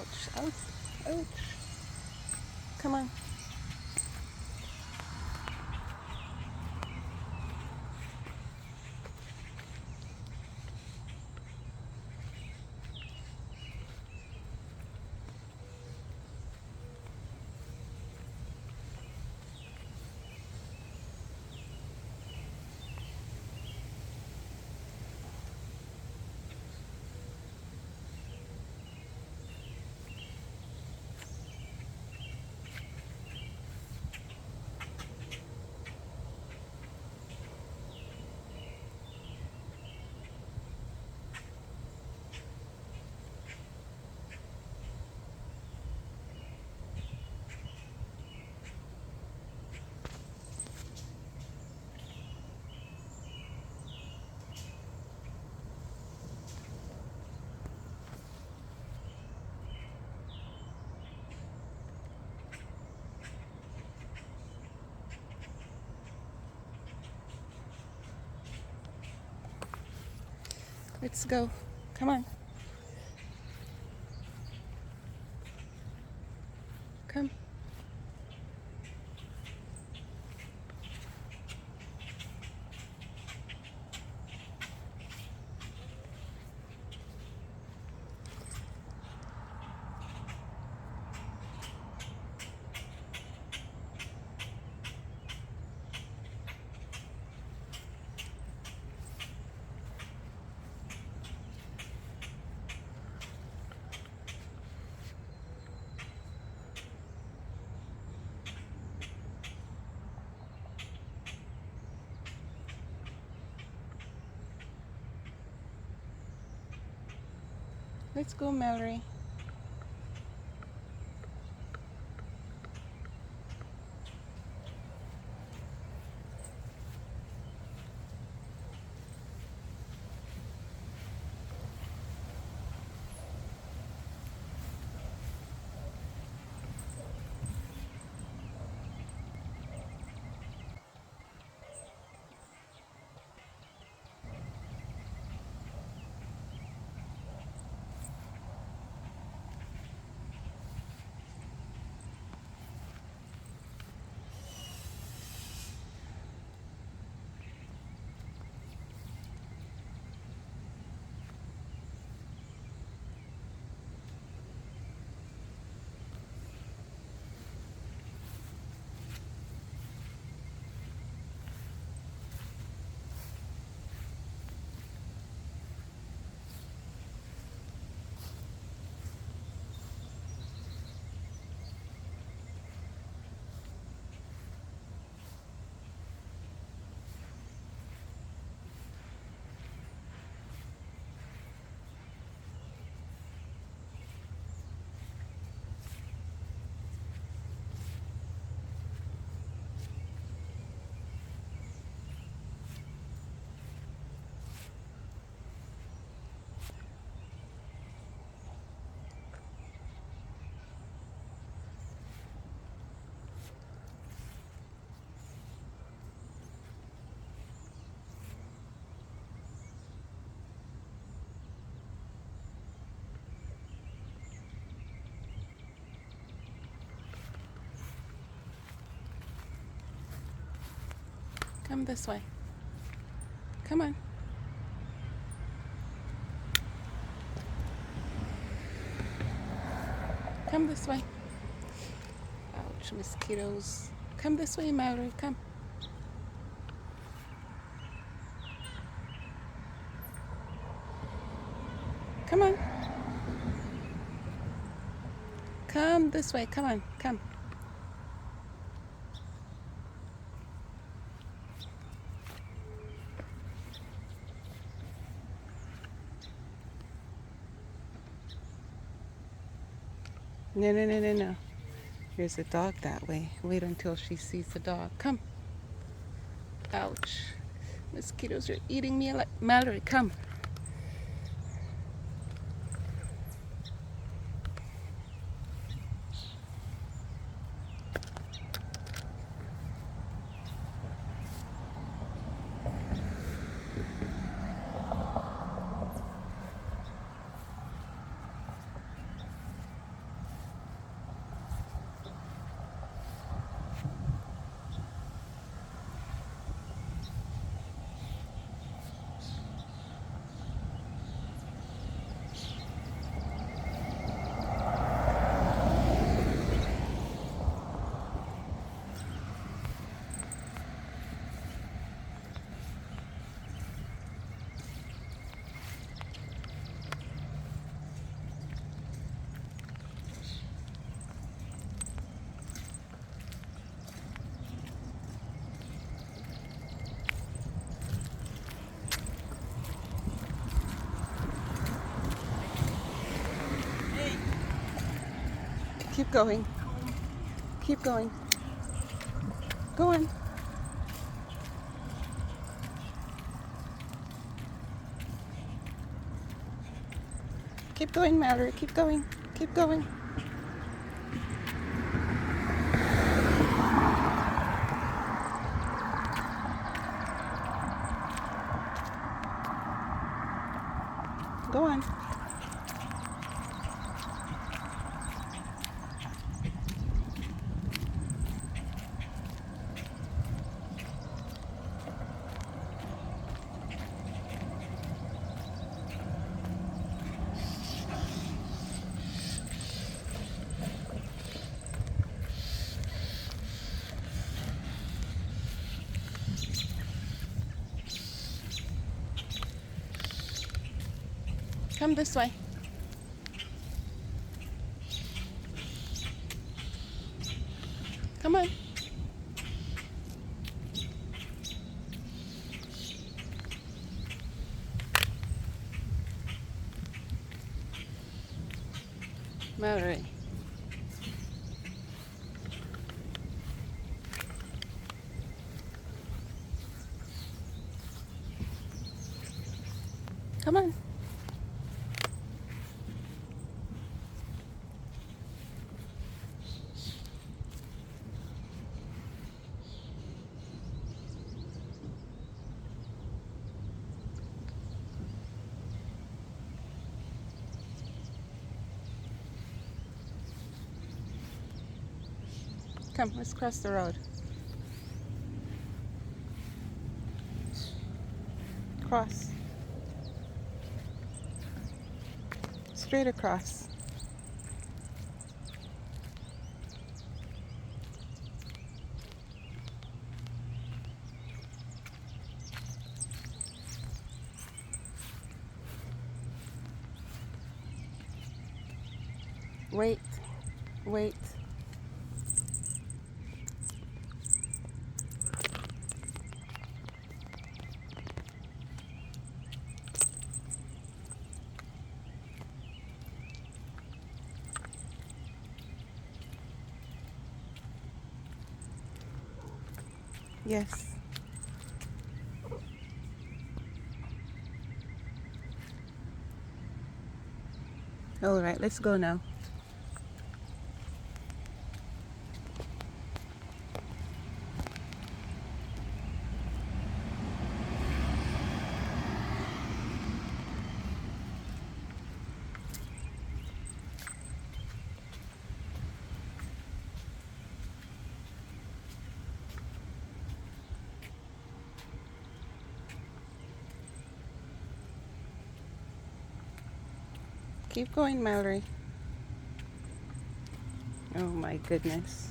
Ouch, ouch, ouch. Come on. Let's go. Come on. Come. Let's go, Mallory. Come this way. Come on. Come this way. Ouch, mosquitoes. Come this way, Mallory. Come. Come on. Come this way. Come on. Come. No, no, no, no, no. There's a dog that way. Wait until she sees the dog. Come. Ouch. Mosquitoes are eating me like Mallory. Come. Keep going. Keep going. Go on. Keep going, Mallory. Keep going. Keep going. Go on. Come this way. Come on. Mallory. Come on. Come, let's cross the road. Cross. Straight across. Wait. Wait. Yes. All right, let's go now. Keep going, Mallory. Oh my goodness.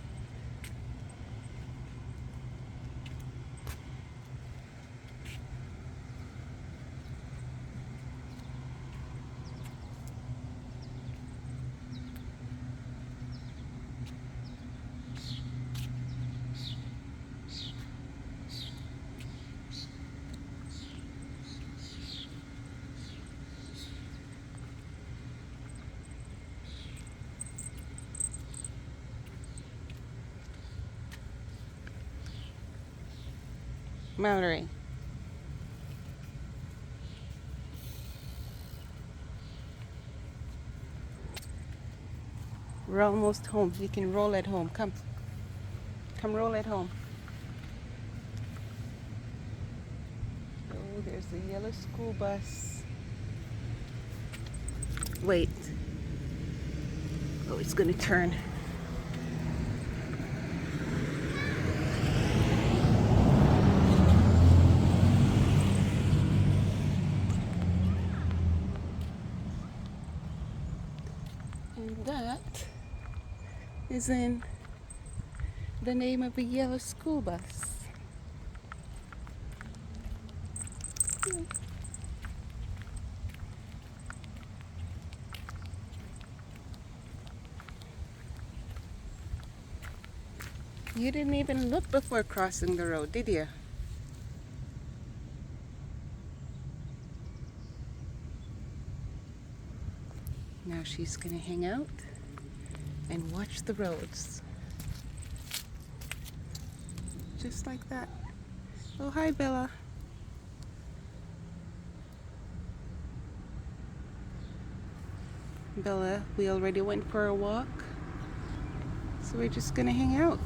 Mallory. We're almost home. You can roll at home. Come. Come roll at home. Oh, there's the yellow school bus. Wait. Oh, it's gonna turn. And that is in the name of a yellow school bus. You didn't even look before crossing the road, did you? Now she's gonna hang out and watch the roads. Just like that. Oh, hi, Bella. Bella, we already went for a walk, so we're just gonna hang out.